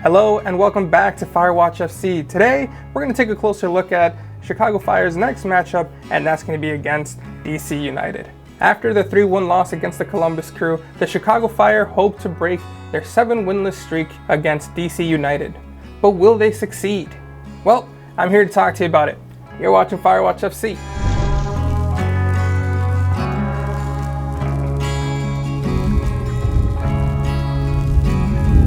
Hello and welcome back to Firewatch FC. Today, we're going to take a closer look at Chicago Fire's next matchup, and that's going to be against DC United. After the 3-1 loss against the Columbus Crew, the Chicago Fire hope to break their 7 winless streak against DC United. But will they succeed? Well, I'm here to talk to you about it. You're watching Firewatch FC.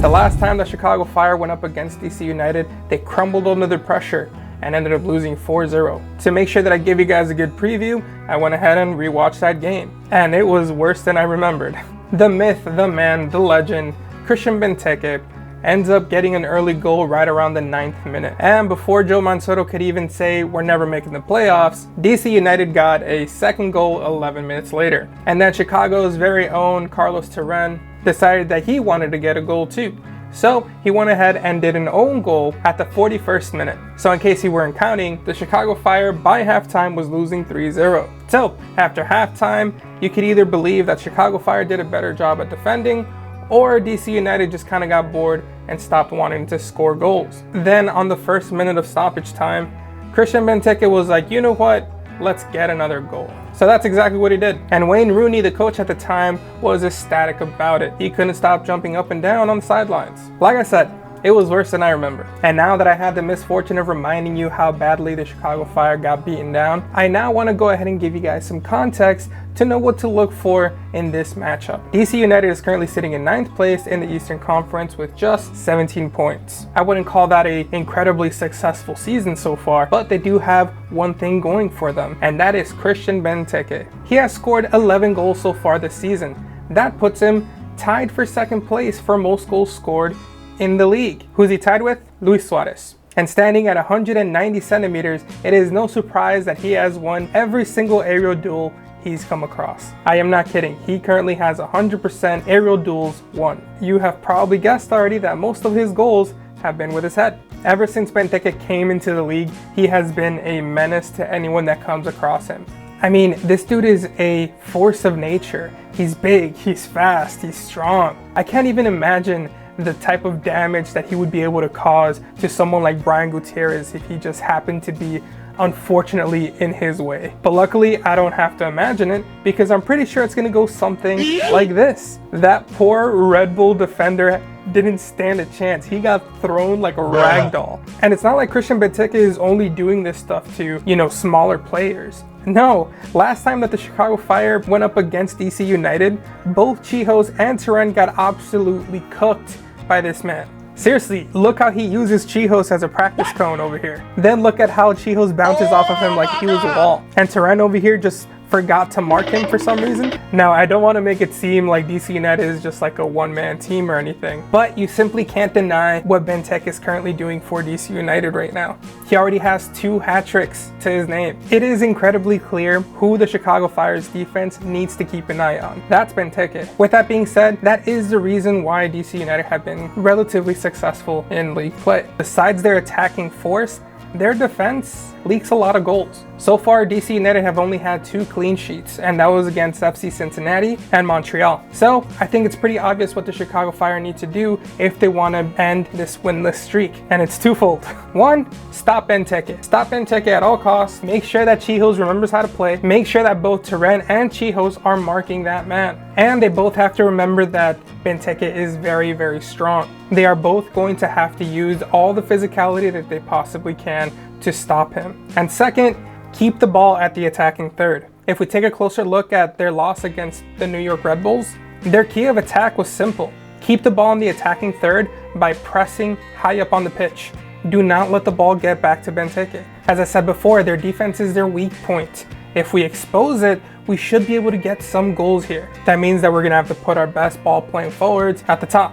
The last time the Chicago Fire went up against DC United, they crumbled under the pressure and ended up losing 4-0. To make sure that I give you guys a good preview, I went ahead and rewatched that game. And it was worse than I remembered. The myth, the man, the legend, Christian Benteke ends up getting an early goal right around the 9th minute. And before Joe Mansoto could even say, we're never making the playoffs, DC United got a second goal 11 minutes later. And then Chicago's very own Carlos Terán decided that he wanted to get a goal too. So he went ahead and did an own goal at the 41st minute. So in case you weren't counting, the Chicago Fire by halftime was losing 3-0. So after halftime, you could either believe that Chicago Fire did a better job at defending, or DC United just kind of got bored and stopped wanting to score goals. Then on the first minute of stoppage time, Christian Benteke was like, you know what? Let's get another goal. So that's exactly what he did. And Wayne Rooney, the coach at the time, was ecstatic about it. He couldn't stop jumping up and down on the sidelines. Like I said, it was worse than I remember. And now that I had the misfortune of reminding you how badly the Chicago Fire got beaten down, I now want to go ahead and give you guys some context to know what to look for in this matchup. DC United is currently sitting in 9th place in the Eastern Conference with just 17 points. I wouldn't call that an incredibly successful season so far, but they do have one thing going for them, and that is Christian Benteke. He has scored 11 goals so far this season. That puts him tied for 2nd place for most goals scored in the league. Who's he tied with? Luis Suarez. And standing at 190 centimeters, it is no surprise that he has won every single aerial duel he's come across. I am not kidding. He currently has 100% aerial duels won. You have probably guessed already that most of his goals have been with his head. Ever since Benteke came into the league, he has been a menace to anyone that comes across him. I mean, this dude is a force of nature. He's big, he's fast, he's strong. I can't even imagine the type of damage that he would be able to cause to someone like Brian Gutierrez if he just happened to be unfortunately in his way. But luckily, I don't have to imagine it because I'm pretty sure it's gonna go something like this. That poor Red Bull defender didn't stand a chance. He got thrown like a rag doll. And it's not like Christian Benteke is only doing this stuff to, smaller players. No, last time that the Chicago Fire went up against DC United, both Chihos and Terán got absolutely cooked by this man. Seriously, look how he uses Chihos as a practice cone over here. Then look at how Chihos bounces off of him like he was a wall. And Terán over here just forgot to mark him for some reason. Now, I don't want to make it seem like DC United is just like a one-man team or anything, but you simply can't deny what Benteke is currently doing for DC United right now. He already has 2 hat tricks to his name. It is incredibly clear who the Chicago Fire's defense needs to keep an eye on. That's Benteke. With that being said, that is the reason why DC United have been relatively successful in league play. Besides their attacking force, their defense leaks a lot of goals. So far, DC United have only had 2 clean sheets, and that was against FC Cincinnati and Montreal. So I think it's pretty obvious what the Chicago Fire need to do if they want to end this winless streak. And it's twofold. 1, stop Benteke. Stop Benteke at all costs. Make sure that Chihos remembers how to play. Make sure that both Terán and Chihos are marking that man. And they both have to remember that Benteke is very, very strong. They are both going to have to use all the physicality that they possibly can to stop him. And second, keep the ball at the attacking third. If we take a closer look at their loss against the New York Red Bulls, their key of attack was simple. Keep the ball in the attacking third by pressing high up on the pitch. Do not let the ball get back to Benteke. As I said before, their defense is their weak point. If we expose it, we should be able to get some goals here. That means that we're gonna have to put our best ball playing forwards at the top.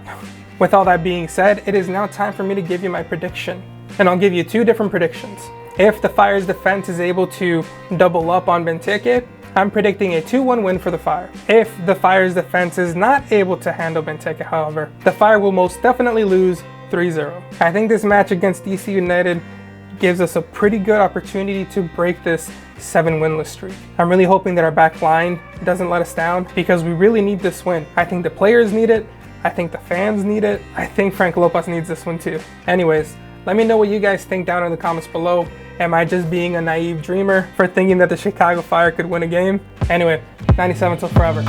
With all that being said, it is now time for me to give you my prediction. And I'll give you 2 different predictions. If the Fire's defense is able to double up on Benteke, I'm predicting a 2-1 win for the Fire. If the Fire's defense is not able to handle Benteke, however, the Fire will most definitely lose 3-0. I think this match against DC United gives us a pretty good opportunity to break this 7 winless streak. I'm really hoping that our back line doesn't let us down because we really need this win. I think the players need it, I think the fans need it. I think Frank Lopez needs this one too. Anyways, let me know what you guys think down in the comments below. Am I just being a naive dreamer for thinking that the Chicago Fire could win a game? Anyway, 97 till forever.